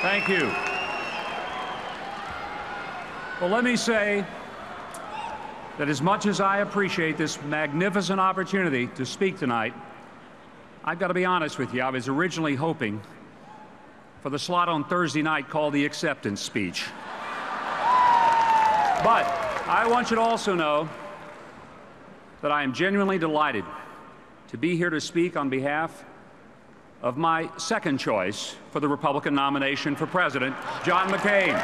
Thank you. Well, let me say that as much as I appreciate this magnificent opportunity to speak tonight, I've got to be honest with you. I was originally hoping for the slot on Thursday night called the acceptance speech. But I want you to also know that I am genuinely delighted to be here to speak on behalf of my second choice for the Republican nomination for president, John McCain.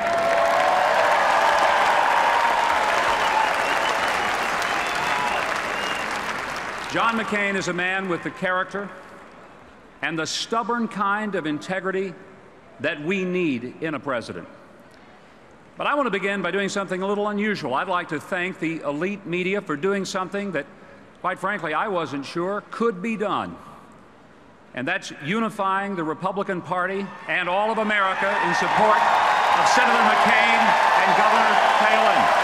John McCain is a man with the character and the stubborn kind of integrity that we need in a president. But I want to begin by doing something a little unusual. I'd like to thank the elite media for doing something that, quite frankly, I wasn't sure could be done. And that's unifying the Republican Party and all of America in support of Senator McCain and Governor Palin.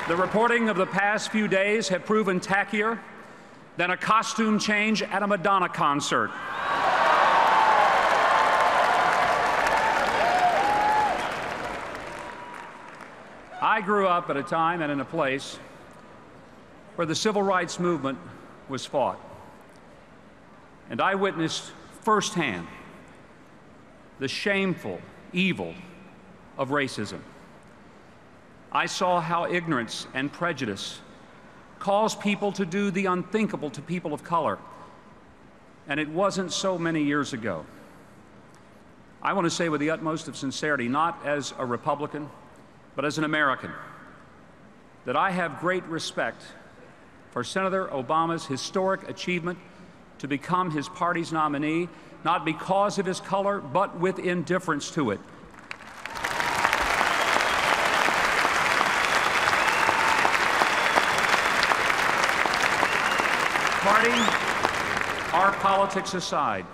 The reporting of the past few days have proven tackier than a costume change at a Madonna concert. I grew up at a time and in a place where the civil rights movement was fought. And I witnessed firsthand the shameful evil of racism. I saw how ignorance and prejudice cause people to do the unthinkable to people of color. And it wasn't so many years ago. I want to say with the utmost of sincerity, not as a Republican, but as an American, that I have great respect for Senator Obama's historic achievement to become his party's nominee, not because of his color, but with indifference to it. Party, our politics aside,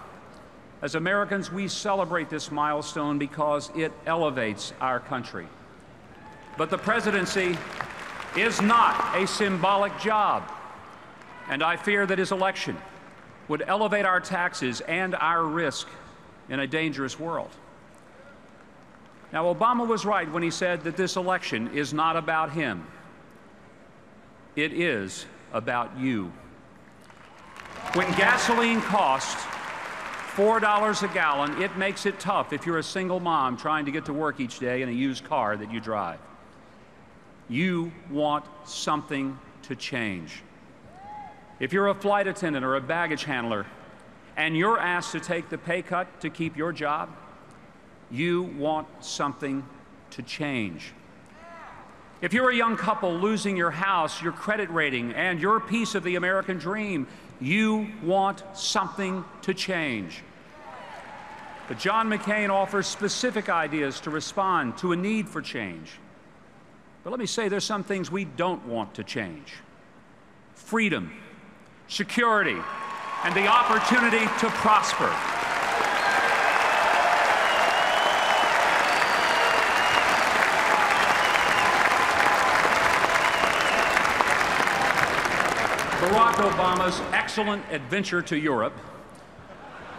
as Americans, we celebrate this milestone because it elevates our country. But the presidency is not a symbolic job, and I fear that his election would elevate our taxes and our risk in a dangerous world. Now, Obama was right when he said that this election is not about him. It is about you. When gasoline costs $4 a gallon, it makes it tough if you're a single mom trying to get to work each day in a used car that you drive. You want something to change. If you're a flight attendant or a baggage handler and you're asked to take the pay cut to keep your job, you want something to change. If you're a young couple losing your house, your credit rating, and your piece of the American dream, you want something to change. But John McCain offers specific ideas to respond to a need for change. But let me say, there's some things we don't want to change. Freedom, security, and the opportunity to prosper. Barack Obama's excellent adventure to Europe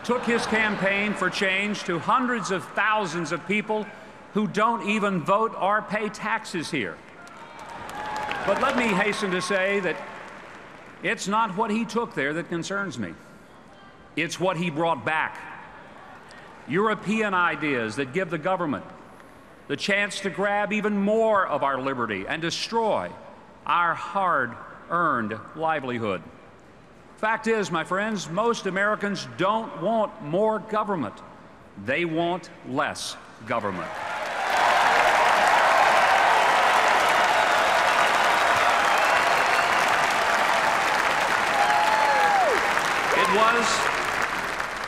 took his campaign for change to hundreds of thousands of people who don't even vote or pay taxes here. But let me hasten to say that it's not what he took there that concerns me. It's what he brought back. European ideas that give the government the chance to grab even more of our liberty and destroy our hard-earned livelihood. Fact is, my friends, most Americans don't want more government. They want less government.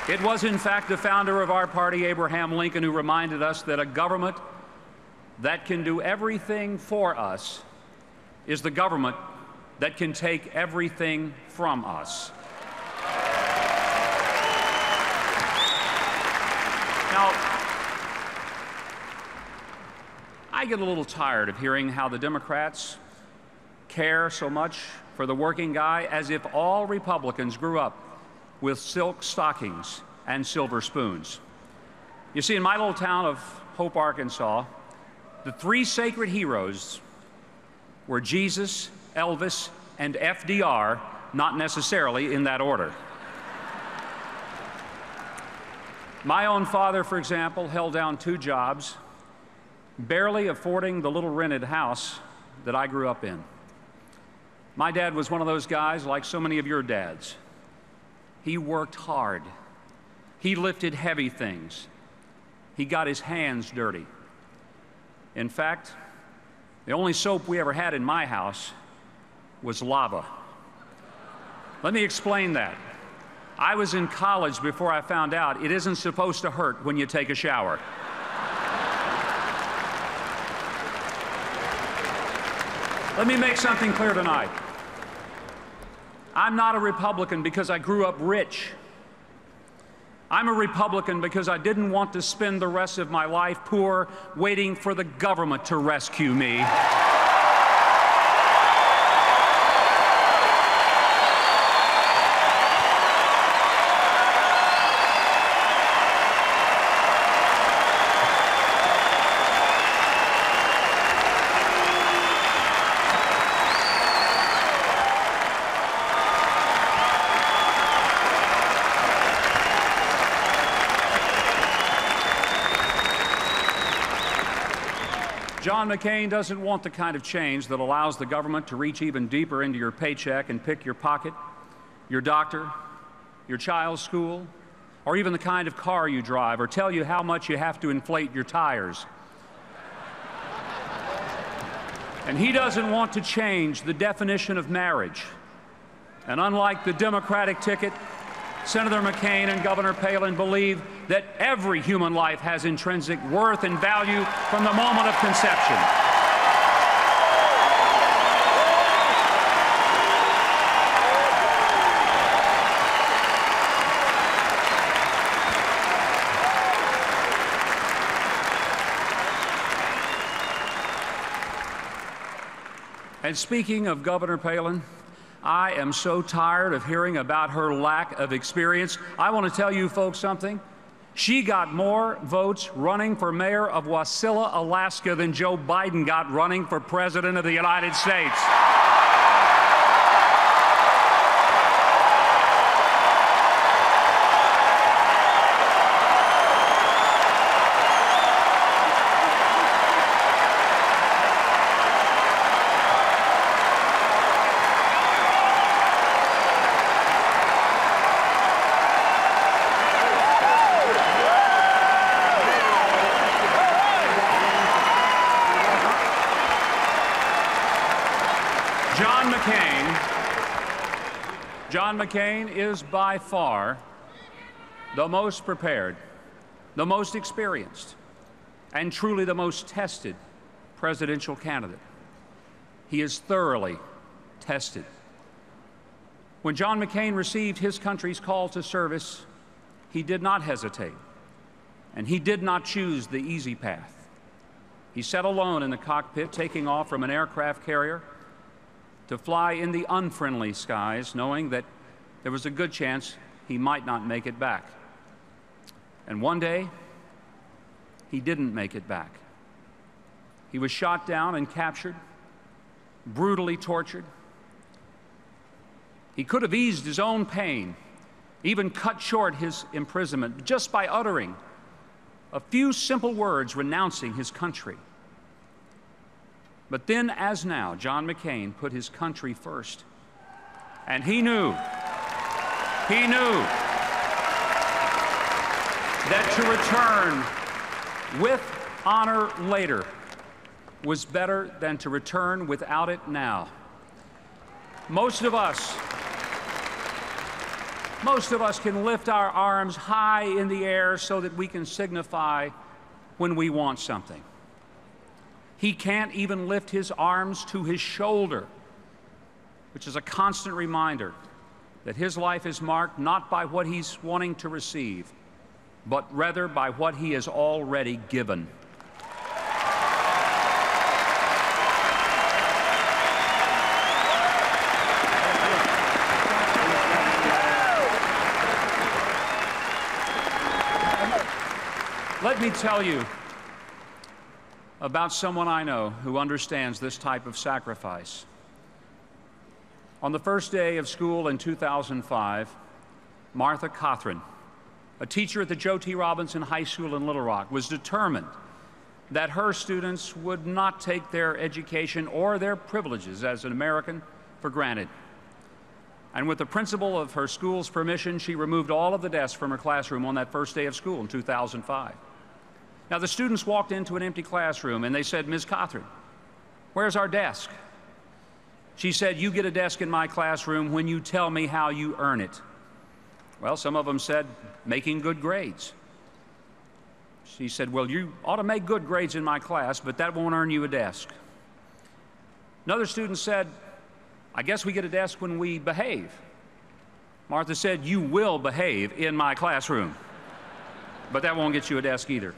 It was, in fact, the founder of our party, Abraham Lincoln, who reminded us that a government that can do everything for us is the government that can take everything from us. Now, I get a little tired of hearing how the Democrats care so much for the working guy, as if all Republicans grew up with silk stockings and silver spoons. You see, in my little town of Hope, Arkansas, the three sacred heroes were Jesus, Elvis, and FDR, not necessarily in that order. My own father, for example, held down 2 jobs, barely affording the little rented house that I grew up in. My dad was one of those guys, like so many of your dads. He worked hard. He lifted heavy things. He got his hands dirty. In fact, the only soap we ever had in my house was lava. Let me explain that. I was in college before I found out it isn't supposed to hurt when you take a shower. Let me make something clear tonight. I'm not a Republican because I grew up rich. I'm a Republican because I didn't want to spend the rest of my life poor, waiting for the government to rescue me. John McCain doesn't want the kind of change that allows the government to reach even deeper into your paycheck and pick your pocket, your doctor, your child's school, or even the kind of car you drive, or tell you how much you have to inflate your tires. And he doesn't want to change the definition of marriage. And unlike the Democratic ticket, Senator McCain and Governor Palin believe that every human life has intrinsic worth and value from the moment of conception. And speaking of Governor Palin, I am so tired of hearing about her lack of experience. I want to tell you folks something. She got more votes running for mayor of Wasilla, Alaska than Joe Biden got running for president of the United States. John McCain is by far the most prepared, the most experienced, and truly the most tested presidential candidate. He is thoroughly tested. When John McCain received his country's call to service, he did not hesitate, and he did not choose the easy path. He sat alone in the cockpit, taking off from an aircraft carrier to fly in the unfriendly skies, knowing that there was a good chance he might not make it back. And one day, he didn't make it back. He was shot down and captured, brutally tortured. He could have eased his own pain, even cut short his imprisonment, just by uttering a few simple words renouncing his country. But then, as now, John McCain put his country first. And he knew that to return with honor later was better than to return without it now. Most of us can lift our arms high in the air so that we can signify when we want something. He can't even lift his arms to his shoulder, which is a constant reminder that his life is marked not by what he's wanting to receive, but rather by what he has already given. me tell you about someone I know who understands this type of sacrifice. On the first day of school in 2005, Martha Cothran, a teacher at the Joe T. Robinson High School in Little Rock, was determined that her students would not take their education or their privileges as an American for granted. And with the principal of her school's permission, she removed all of the desks from her classroom on that first day of school in 2005. Now, the students walked into an empty classroom and they said, "Ms. Cothran, where's our desk?" She said, "You get a desk in my classroom when you tell me how you earn it." Well, some of them said, "Making good grades." She said, "Well, you ought to make good grades in my class, but that won't earn you a desk." Another student said, "I guess we get a desk when we behave." Martha said, "You will behave in my classroom, but that won't get you a desk either."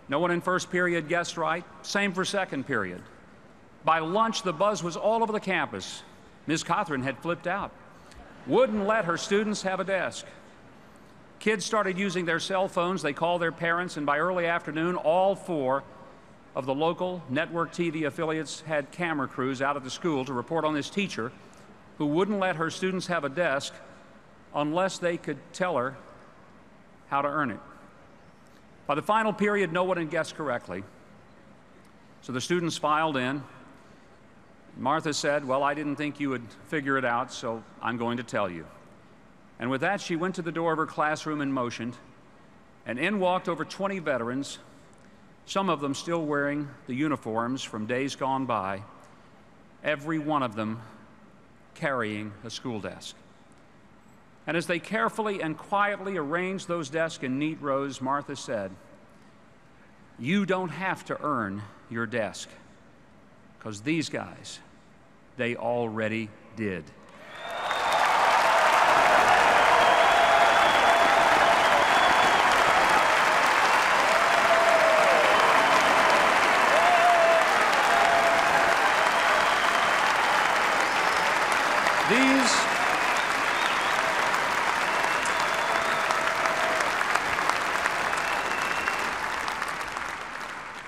No one in first period guessed right. Same for second period. By lunch, the buzz was all over the campus. Ms. Cothran had flipped out, wouldn't let her students have a desk. Kids started using their cell phones. They called their parents, and by early afternoon, all 4 of the local network TV affiliates had camera crews out at the school to report on this teacher who wouldn't let her students have a desk unless they could tell her how to earn it. By the final period, no one had guessed correctly. So the students filed in. Martha said, "Well, I didn't think you would figure it out, so I'm going to tell you." And with that, she went to the door of her classroom and motioned, and in walked over 20 veterans, some of them still wearing the uniforms from days gone by, every one of them carrying a school desk. And as they carefully and quietly arranged those desks in neat rows, Martha said, "You don't have to earn your desk, because these guys, they already did."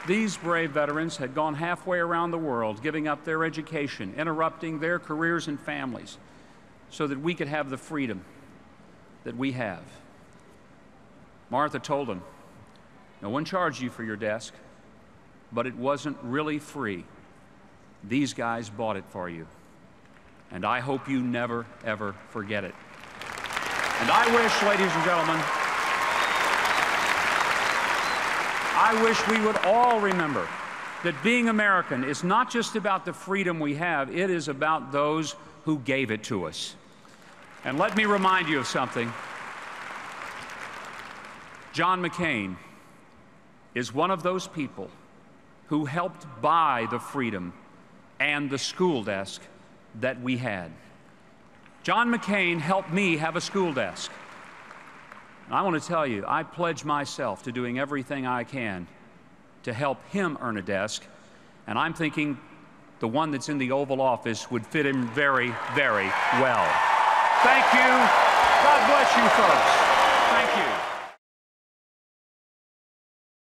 These brave veterans had gone halfway around the world, giving up their education, interrupting their careers and families, so that we could have the freedom that we have. Martha told them, "No one charged you for your desk, but it wasn't really free. These guys bought it for you. And I hope you never, ever forget it." And I wish, ladies and gentlemen, I wish we would all remember that being American is not just about the freedom we have, it is about those who gave it to us. And let me remind you of something. John McCain is one of those people who helped buy the freedom and the school desk that we had. John McCain helped me have a school desk. And I want to tell you, I pledge myself to doing everything I can to help him earn a desk, and I'm thinking the one that's in the Oval Office would fit him very, very well. Thank you. God bless you folks. Thank you.